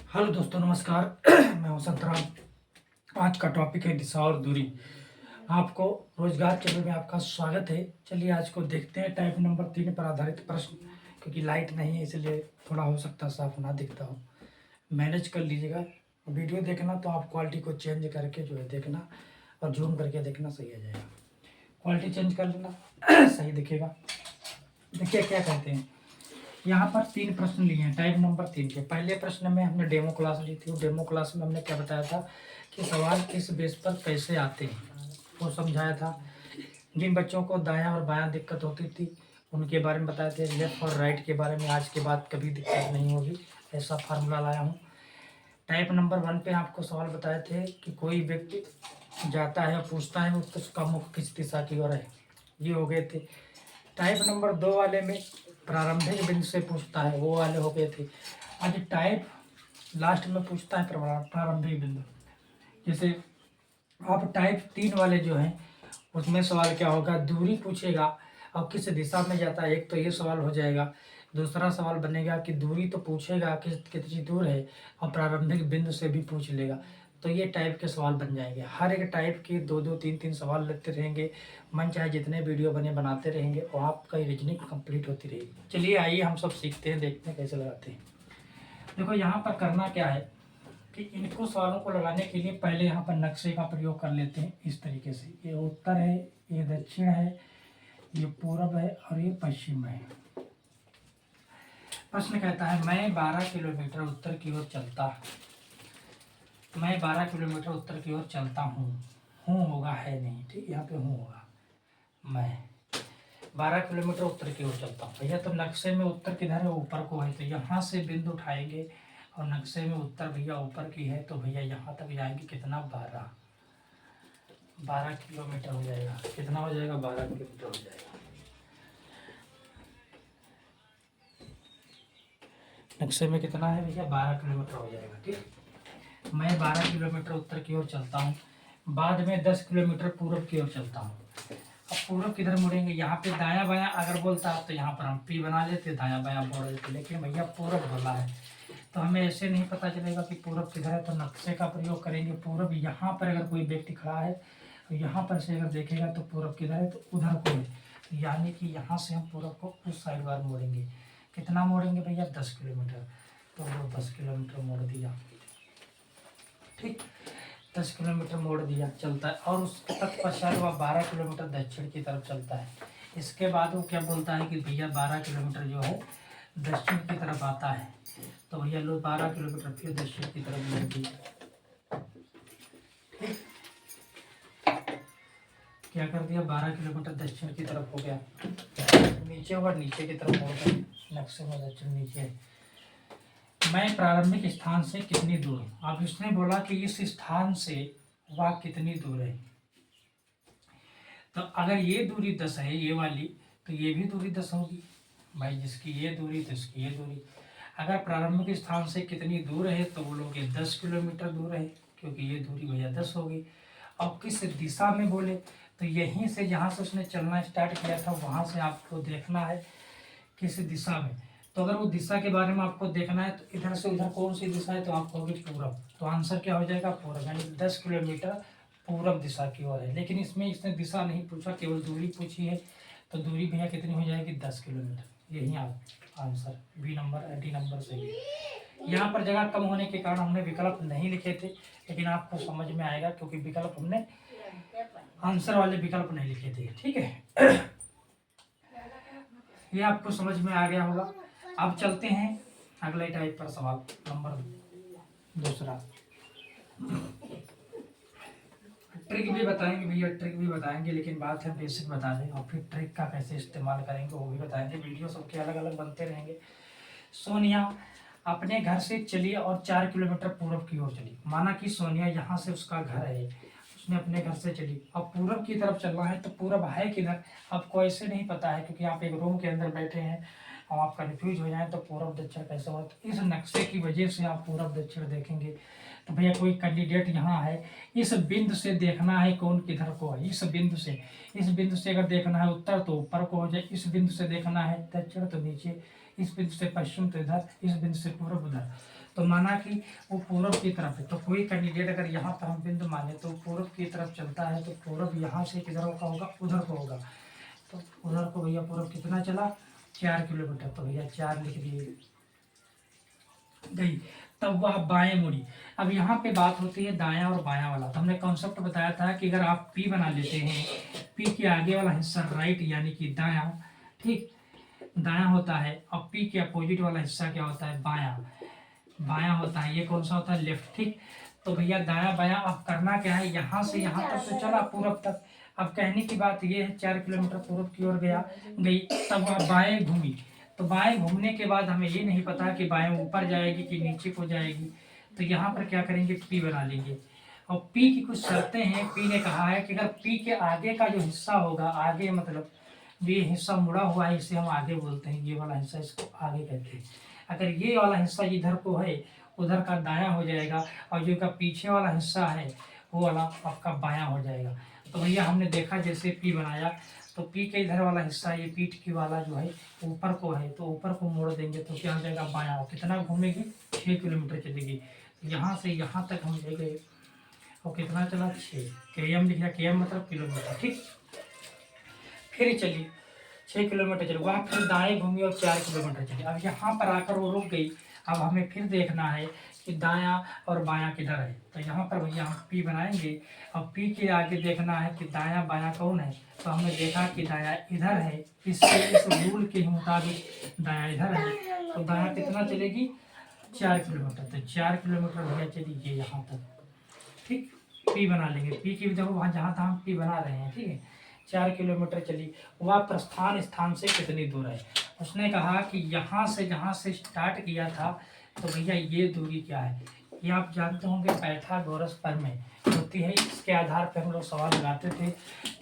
Hello दोस्तों, नमस्कार। मैं हूं संतराम। आज का टॉपिक है दिशा और दूरी। आपको रोजगार चैनल में आपका स्वागत है। चलिए आज को देखते हैं टाइप नंबर 3 पर आधारित प्रश्न। क्योंकि लाइट नहीं है इसलिए थोड़ा हो सकता है साफ ना दिखता हो, मैनेज कर लीजिएगा। वीडियो देखना तो आप क्वालिटी को चेंज करके जो है देखना, और जूम करके देखना, सही आ जाएगा। क्वालिटी चेंज कर लेना सही दिखेगा। देखिए क्या कहते हैं, यहाँ पर 3 प्रश्न लिए हैं टाइप नंबर 3 के। पहले प्रश्न में हमने डेमो क्लास ली थी। वो डेमो क्लास में हमने क्या बताया था कि सवाल किस बेस पर कैसे आते हैं, वो समझाया था। जिन बच्चों को दायां और बायां दिक्कत होती थी उनके बारे में बताए थे। लेफ्ट और राइट के बारे में आज के बाद कभी दिक्कत नहीं होगी, ऐसा फार्मूला लाया हूँ। टाइप नंबर 1 पे आपको सवाल बताए थे कि कोई व्यक्ति जाता है और पूछता है उसका मुख किस दिशा की ओर है, ये हो गए थे। टाइप नंबर 2 वाले में प्रारंभिक बिंदु से पूछता है, वो वाले हो गए थे। आज टाइप लास्ट में पूछता है प्रारंभिक बिंदु। जैसे आप टाइप 3 वाले जो हैं उसमें सवाल क्या होगा, दूरी पूछेगा और किस दिशा में जाता है। एक तो ये सवाल हो जाएगा। दूसरा सवाल बनेगा कि दूरी तो पूछेगा कितनी दूर है, और प्रारंभिक बिंदु से भी पूछ लेगा। तो ये टाइप के सवाल बन जाएंगे। हर एक टाइप के 2-2, 3-3 सवाल लेते रहेंगे। मन चाहे जितने वीडियो बने बनाते रहेंगे और आपका रीजनिंग कंप्लीट होती रहेगी। चलिए आइए हम सब सीखते हैं, देखते हैं कैसे लगाते हैं। देखो यहाँ पर करना क्या है कि इनको सवालों को लगाने के लिए पहले यहाँ पर नक्शे का प्रयोग कर लेते हैं। इस तरीके से, ये उत्तर है, ये दक्षिण है, ये पूर्व है और ये पश्चिम है। प्रश्न कहता है मैं 12 किलोमीटर उत्तर की ओर चलता मैं 12 किलोमीटर उत्तर की ओर चलता हूँ। हूँ होगा, है नहीं, ठीक। यहाँ पे हूँ होगा। मैं 12 किलोमीटर उत्तर की ओर चलता हूँ। भैया तो नक्शे में उत्तर किधर है, ऊपर को है, तो यहाँ से बिंदु उठाएंगे और नक्शे में उत्तर भैया ऊपर की है, तो भैया यहाँ तक जाएंगे। कितना, 12 किलोमीटर हो जाएगा। कितना हो जाएगा, 12 किलोमीटर हो जाएगा। नक्शे में कितना है भैया, 12 किलोमीटर हो जाएगा, ठीक। मैं 12 किलोमीटर उत्तर की ओर चलता हूँ। बाद में 10 किलोमीटर पूर्व की ओर चलता हूँ। अब पूर्व किधर मुड़ेंगे, यहाँ पे दायां बायां अगर बोलता तो यहाँ पर हम पी बना लेते, दायां बायां बोल देते। लेकिन भैया पूर्व बोला है तो हमें ऐसे नहीं पता चलेगा कि पूर्व किधर है, तो नक्शे का प्रयोग करेंगे। पूर्व यहाँ पर अगर कोई व्यक्ति खड़ा है तो यहाँ पर से अगर देखेगा तो पूर्व किधर है, तो उधर को है। तो यानी कि यहाँ से हम पूर्व को उस साइड बार मोड़ेंगे। कितना मोड़ेंगे भैया, 10 किलोमीटर। तो वो 10 किलोमीटर मोड़ दिया, ठीक। 10 किलोमीटर मोड़ दिया, चलता है। और उसके तत्पश्चात वह 12 किलोमीटर दक्षिण की तरफ चलता है। इसके बाद वो क्या बोलता है कि भैया 12 किलोमीटर जो है दक्षिण की तरफ आता है। तो भैया लो 12 किलोमीटर फिर दक्षिण की तरफ मोड़ दिया, ठीक। क्या कर दिया, 12 किलोमीटर दक्षिण की तरफ हो गया। नीचे होगा, नीचे की तरफ मोड़ दिया। नक्शे में दक्षिण नीचे है। मैं प्रारंभिक स्थान से कितनी दूर हूँ। अब इसने बोला कि इस स्थान से वह कितनी दूर है। तो अगर ये दूरी 10 है, ये वाली, तो ये भी दूरी 10 होगी भाई। जिसकी ये दूरी तो इसकी ये दूरी। अगर प्रारंभिक स्थान से कितनी दूर है तो बोलोगे 10 किलोमीटर दूर है, क्योंकि ये दूरी भैया 10 होगी। और किस दिशा में बोले तो यहीं से, जहाँ से उसने चलना स्टार्ट किया था वहाँ से आपको देखना है किस दिशा में। तो अगर वो दिशा के बारे में आपको देखना है तो इधर से उधर कौन सी दिशा है, तो आप कहोगे पूरब। तो आंसर क्या हो जाएगा, पूरब। यानी 10 किलोमीटर पूरब दिशा की ओर है। लेकिन इसमें इसने दिशा नहीं पूछा, केवल दूरी पूछी है। तो दूरी भैया कितनी हो जाएगी, 10 किलोमीटर। यही आप answer B number, D number सही है। यहाँ पर जगह कम होने के कारण हमने विकल्प नहीं लिखे थे, लेकिन आपको समझ में आएगा क्योंकि विकल्प हमने आंसर वाले विकल्प नहीं लिखे थे, ठीक है। ये आपको समझ में आ गया होगा। अब चलते हैं अगले टाइप पर, सवाल नंबर दूसरा। ट्रिक भी बताएंगे भैया, ट्रिक भी बताएंगे, लेकिन बात है बेसिक बता दें और फिर ट्रिक का कैसे इस्तेमाल करेंगे वो भी बताएंगे। वीडियो सबके अलग अलग बनते रहेंगे। सोनिया अपने घर से चली और 4 किलोमीटर पूर्व की ओर चली। माना कि सोनिया यहाँ से उसका घर है, उसने अपने घर से चली। अब पूर्व की तरफ चलना है तो पूर्व है किधर, आपको ऐसे नहीं पता है क्योंकि आप एक रूम के अंदर बैठे हैं और आप कन्फ्यूज हो जाएं तो पूर्व दक्षिण कैसे होगा, तो इस नक्शे की वजह से आप पूर्व दक्षिण देखेंगे। तो भैया कोई कैंडिडेट यहाँ है, इस बिंदु से देखना है कौन किधर को है, इस बिंदु से अगर देखना है उत्तर तो ऊपर को हो जाए, इस बिंदु से देखना है दक्षिण तो नीचे, इस बिंदु से पश्चिम तो इधर, इस बिंदु से पूर्व उधर। तो माना कि वो पूर्व की तरफ है, तो कोई कैंडिडेट अगर यहाँ पर हम बिंदु माने तो पूर्व की तरफ चलता है, तो पूर्व यहाँ से किधर का होगा, उधर को होगा। तो उधर को भैया पूर्व कितना चला, 4 किलोमीटर, तो भैया 4 लिख दिए गई। तब वह बाएं मुड़ी। अब यहाँ पे बात होती है दायां और बायां वाला। तो हमने कॉन्सेप्ट बताया था कि अगर आप पी बना लेते हैं, पी के आगे वाला हिस्सा राइट यानी कि दायां, ठीक, दायां होता है, और पी के अपोजिट वाला हिस्सा क्या होता है, बायां, बायां होता है। ये कौन सा होता है, लेफ्ट, ठीक। तो भैया दायां बायां अब करना क्या है, यहाँ से यहाँ तक तो चला पूर्व तक। अब कहने की बात ये है 4 किलोमीटर पूर्व की ओर गई, तब वह बाएं घूमी। तो बाएं घूमने के बाद हमें ये नहीं पता कि बाएं ऊपर जाएगी कि नीचे को जाएगी। तो यहाँ पर क्या करेंगे, पी बना लेंगे। और पी की कुछ शर्तें हैं। पी ने कहा है कि अगर पी के आगे का जो हिस्सा होगा, आगे मतलब ये हिस्सा मुड़ा हुआ है, इसे हम आगे बोलते हैं, ये वाला हिस्सा इसको आगे कहते हैं। अगर ये वाला हिस्सा इधर को है, उधर का दायां हो जाएगा, और जो का पीछे वाला हिस्सा है वो वाला आपका बायां हो जाएगा। तो भैया हमने देखा जैसे पी बनाया, तो पी के इधर वाला हिस्सा, ये पीठ की वाला जो है ऊपर को है, तो ऊपर को मोड़ देंगे तो क्या हो जाएगा, बायां। कितना घूमेगी, 6 किलोमीटर चलेगी। यहाँ से यहाँ तक हम ले गए, और कितना चला, 6 km लिखा, km मतलब किलोमीटर, ठीक। फिर चली 6 किलोमीटर चली, वहाँ फिर दाएं घूमी और 4 किलोमीटर चली। अब यहाँ पर आकर वो रुक गई। अब हमें फिर देखना है कि दायां और बायां किधर है। तो यहाँ पर भैया हम पी बनाएंगे, और पी के आगे देखना है कि दायां बायां कौन है। तो हमने देखा कि दायां इधर है, इस रूल के मुताबिक दायां इधर है। तो दायां कितना चलेगी, 4 किलोमीटर। तो 4 किलोमीटर भैया चलिए यहाँ तक, ठीक। पी बना लेंगे, पी की देखो वहाँ जहाँ था हम पी बना रहे हैं, ठीक है। 4 किलोमीटर चली। वह प्रस्थान स्थान से कितनी दूर है, उसने कहा कि यहाँ से जहाँ से स्टार्ट किया था, तो भैया ये दूरी क्या है। ये आप जानते होंगे पाइथागोरस प्रमेय होती है, इसके आधार पर हम लोग सवाल लगाते थे।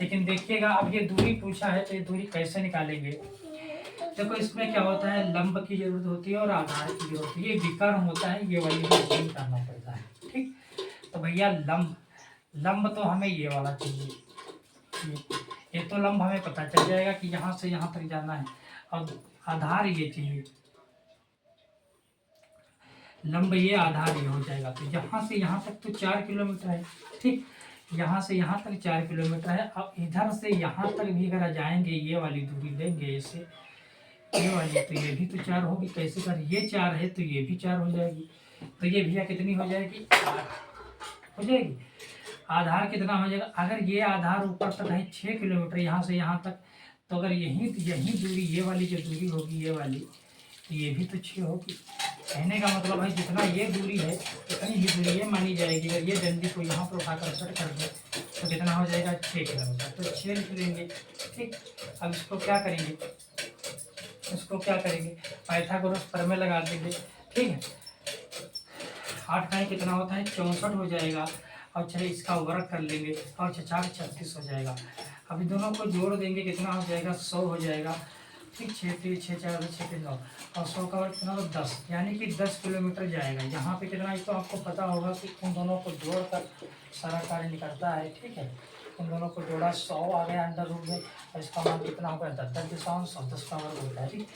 लेकिन देखिएगा अब ये दूरी पूछा है, तो ये दूरी कैसे निकालेंगे। देखो इसमें क्या होता है, लंब की जरूरत होती है और आधार की जरूरत होती है। ये विकर्ण होता है, ये वाली भी करना पड़ता है, ठीक। तो भैया लंब तो हमें ये वाला चाहिए, ये तो लंब हमें पता चल जाएगा कि यहाँ से यहाँ तक जाना है। अब आधार ये चाहिए, लंब ये आधार ये हो जाएगा। तो यहाँ से यहाँ तक तो 4 किलोमीटर है, ठीक। यहाँ से यहाँ तक 4 किलोमीटर है। अब इधर से यहाँ तक भी अगर जाएंगे, ये वाली दूरी लेंगे इसे, ये वाली, तो ये भी तो 4 होगी। कैसे कर, ये 4 है तो ये भी 4 हो जाएगी। तो ये भैया कितनी हो जाएगी, 8 हो जाएगी। आधार कितना हो जाएगा, अगर ये आधार ऊपर तक है 6 किलोमीटर यहाँ से यहाँ तक, तो अगर यही दूरी, ये वाली जो दूरी होगी ये वाली, तो ये भी तो 6 होगी। कहने का मतलब है जितना ये दूरी है उतनी ही दूरी ये मानी जाएगी। अगर ये डंडी को यहाँ पर उठाकर कट कर दे तो कितना हो जाएगा, 6 किलोमीटर। तो 6 लिख लेंगे, ठीक। अब इसको क्या करेंगे, पाइथागोरस प्रमेय लगा देंगे, ठीक है। 8 का कितना होता है, 64 हो जाएगा। और चलिए इसका वर्ग कर लेंगे, और 4 36 हो जाएगा। अभी दोनों को जोड़ देंगे, कितना हो जाएगा, 100 हो जाएगा, ठीक। 6 3 6 4 6 3 9, और 100 का वर्ग कितना हो, 10, यानी कि 10 किलोमीटर जाएगा। यहाँ पे कितना, तो आपको पता होगा कि उन दोनों को जोड़कर सारा कार्य निकलता है, ठीक है। उन दोनों को जोड़ा, 100 आ गया अंडर रूट में, और इसका मान कितना होगा, 10 दिशाओं 100, 10 का वर्ग होता है, ठीक।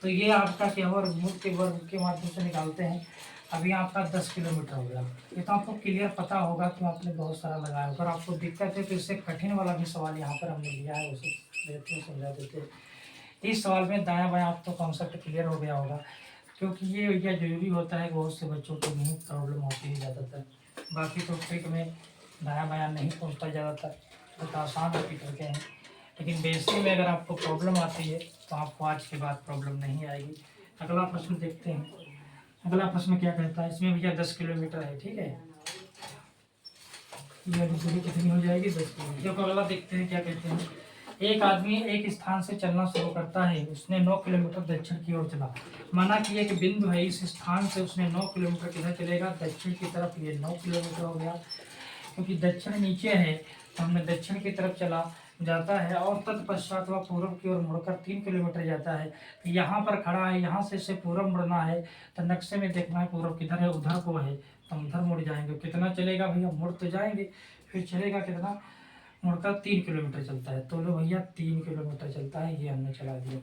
तो ये आपका क्या हुआ, वर्ग के माध्यम से निकालते हैं। अभी आपका 10 किलोमीटर हो गया। ये तो आपको क्लियर पता होगा कि आपने बहुत सारा लगाया। अगर आपको दिक्कत है तो इससे कठिन वाला भी सवाल यहाँ पर हमने लिया है, उसे देते समझा देते। इस सवाल में दायां बायां आपको कॉन्सेप्ट क्लियर हो गया होगा, क्योंकि ये भैया जरूरी होता है, बहुत से बच्चों को नहीं प्रॉब्लम होती है ज़्यादातर। बाकी तो ट्रिक में दायां बायां नहीं पूछता ज़्यादातर, तो आसान रिपीट होते हैं। लेकिन बेसिक में अगर आपको प्रॉब्लम आती है तो आपको आज के बाद प्रॉब्लम नहीं आएगी। अगला प्रश्न देखते हैं। अगला प्रश्न क्या कहता है, इसमें भैया 10 किलोमीटर है, ठीक है। ये दूरी कितनी हो जाएगी, 10 किलोमीटर। देखो अगला देखते हैं क्या कहते हैं। एक आदमी एक स्थान से चलना शुरू करता है, उसने 9 किलोमीटर दक्षिण की ओर चला। माना कि एक बिंदु है, इस स्थान से उसने 9 किलोमीटर किधर चलेगा, दक्षिण की तरफ। ये 9 किलोमीटर हो गया, क्योंकि दक्षिण नीचे है तो हमने दक्षिण की तरफ चला, जाता है और तत्पश्चात वह पूर्व की ओर मुड़कर 3 किलोमीटर जाता है। तो यहाँ पर खड़ा है, यहाँ से इसे पूर्व मुड़ना है, तो नक्शे में देखना है पूर्व किधर है, उधर को है, तो हम उधर मुड़ जाएंगे। कितना चलेगा भैया, मुड़ तो जाएंगे, फिर चलेगा कितना, मुड़कर 3 किलोमीटर चलता है। तो लो भैया 3 किलोमीटर चलता है, ये हमने चला दिया।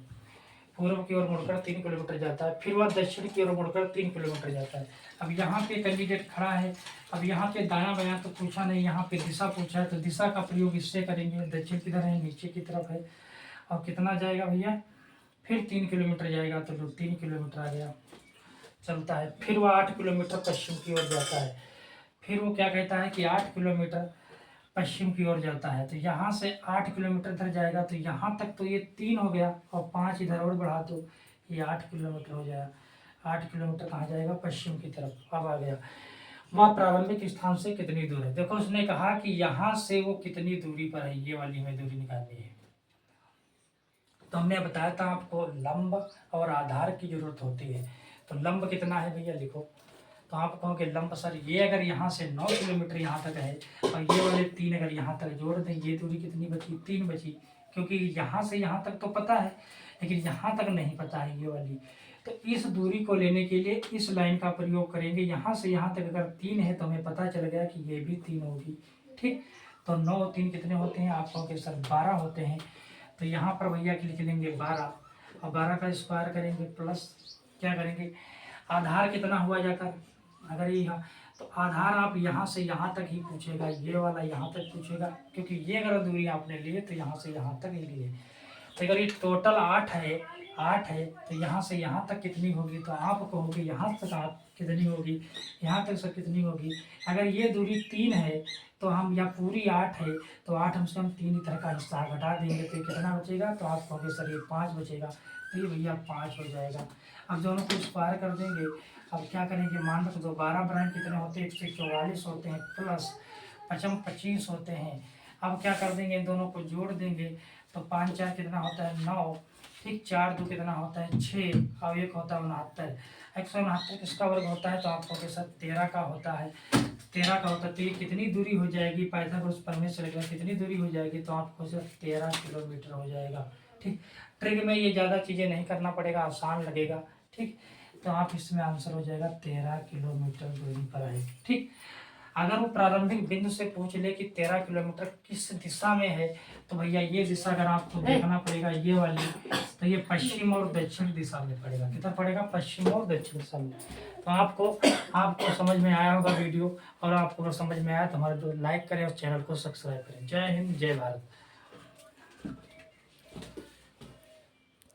पूर्व की ओर मुड़कर 3 किलोमीटर जाता है, फिर वह दक्षिण की ओर मुड़कर 3 किलोमीटर जाता है। अब यहाँ पे कैंडिडेट खड़ा है, अब यहाँ पे दायां बायां तो पूछा नहीं, यहाँ पे दिशा पूछा है, तो दिशा का प्रयोग इससे करेंगे। दक्षिण किधर है, नीचे की तरफ है। और कितना जाएगा भैया, फिर 3 किलोमीटर जाएगा, तो जो 3 किलोमीटर आ गया चलता है। फिर वह 8 किलोमीटर पश्चिम की ओर जाता है। फिर वो क्या कहता है कि 8 किलोमीटर पश्चिम की ओर जाता है। तो यहाँ से 8 किलोमीटर इधर जाएगा, तो यहाँ तक तो ये 3 हो गया, और 5 इधर और बढ़ा दो, ये 8 किलोमीटर हो जाएगा। 8 किलोमीटर कहाँ जाएगा, पश्चिम की तरफ। अब आ गया वह प्रारंभिक स्थान से कितनी दूर है। देखो उसने कहा कि यहाँ से वो कितनी दूरी पर है, ये वाली हमें दूरी निकालनी है। तो हमने बताया था आपको लंब और आधार की जरूरत होती है। तो लंब कितना है भैया, लिखो। तो आप कहोगे लंब सर, ये अगर यहाँ से 9 किलोमीटर यहाँ तक है, और ये वाले 3 अगर यहाँ तक जोड़ दें, ये दूरी कितनी बची, 3 बची। क्योंकि यहाँ से यहाँ तक तो पता है, लेकिन यहाँ तक नहीं पता है ये वाली। तो इस दूरी को लेने के लिए इस लाइन का प्रयोग करेंगे। यहाँ से यहाँ तक अगर 3 है, तो हमें पता चल गया कि ये भी 3 होगी। ठीक, तो 9 और 3 कितने होते हैं, आप कहोगे सर 12 होते हैं। तो यहाँ पर भैया लिख लेंगे 12, और 12 का स्क्वायर करेंगे, प्लस क्या करेंगे, आधार कितना हुआ जाकर, अगर ये यहाँ, तो आधार आप यहाँ से यहाँ तक ही पूछेगा, ये वाला यहाँ तक पूछेगा, क्योंकि ये अगर दूरी आपने लिए तो यहाँ से यहाँ तक ही लिए। तो अगर ये टोटल 8 है, 8 है, तो यहाँ से यहाँ तक कितनी होगी, तो आप कहोगे यहाँ तक आप कितनी होगी, यहाँ तक सर कितनी होगी। अगर ये दूरी 3 है, तो हम या पूरी 8 है, तो 8 हमसे हम 3 इधर का हिस्सा घटा देंगे, तो कितना बचेगा, तो आप कहोगे सर ये 5 बचेगा। तो ये भैया 5 हो जाएगा। अब दोनों को स्क्वायर कर देंगे। अब क्या करेंगे, मान रख दो 12 ब्रांड कितने होते हैं, 144 होते हैं, प्लस 25 होते हैं। अब क्या कर देंगे, इन दोनों को जोड़ देंगे, तो 5 4 कितना होता है 9, ठीक, 4 2 कितना होता है 6, और 1 होता है 69। 169 किसका वर्ग होता है, तो आपको के साथ 13 का होता है, 13 का होता है। तो ये कितनी दूरी हो जाएगी, पाइथागोरस प्रमेय से लगेगा कितनी दूरी हो जाएगी, तो आपको सिर्फ 13 किलोमीटर हो जाएगा। ठीक, ट्रिक में ये ज़्यादा चीज़ें नहीं करना पड़ेगा, आसान लगेगा। ठीक, तो आप इसमें आंसर हो जाएगा 13 किलोमीटर दूरी पर है। ठीक, अगर वो प्रारंभिक बिंदु से पूछ ले कि 13 किलोमीटर किस दिशा में है, तो भैया ये दिशा अगर आपको देखना पड़ेगा, ये वाली, तो ये पश्चिम और दक्षिण दिशा में पड़ेगा। कितना पड़ेगा, पश्चिम और दक्षिण दिशा में। तो आपको समझ में आया होगा वीडियो, और आपको अगर समझ में आया तो हमारे लाइक करें और चैनल को सब्सक्राइब करें। जय हिंद, जय भारत।